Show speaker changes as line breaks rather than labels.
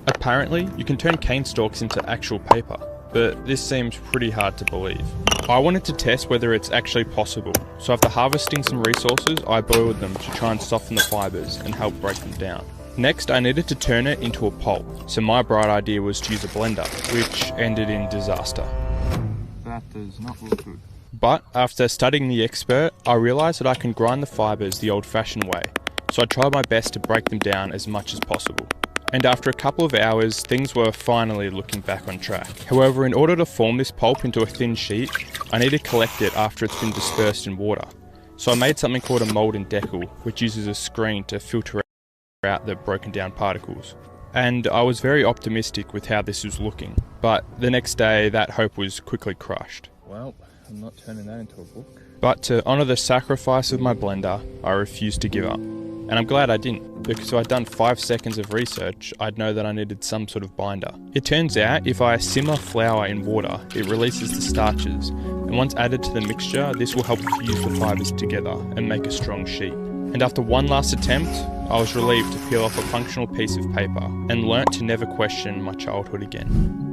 Apparently, you can turn cane stalks into actual paper, but this seems pretty hard to believe. I wanted to test whether it's actually possible, so after harvesting some resources, I boiled them to try and soften the fibres and help break them down. Next, I needed to turn it into a pulp, so my bright idea was to use a blender, which ended in disaster.
That does not look good.
But after studying the expert, I realised that I can grind the fibres the old-fashioned way, so I tried my best to break them down as much as possible. And after a couple of hours, things were finally looking back on track. However, in order to form this pulp into a thin sheet, I need to collect it after it's been dispersed in water. So I made something called a mould and deckle, which uses a screen to filter out the broken down particles. And I was very optimistic with how this was looking, but the next day that hope was quickly crushed.
Well, I'm not turning that into a book.
But to honour the sacrifice of my blender, I refused to give up. And I'm glad I didn't, because if I'd done 5 seconds of research, I'd know that I needed some sort of binder. It turns out if I simmer flour in water, it releases the starches, and once added to the mixture, this will help fuse the fibres together and make a strong sheet. And after one last attempt, I was relieved to peel off a functional piece of paper and learnt to never question my childhood again.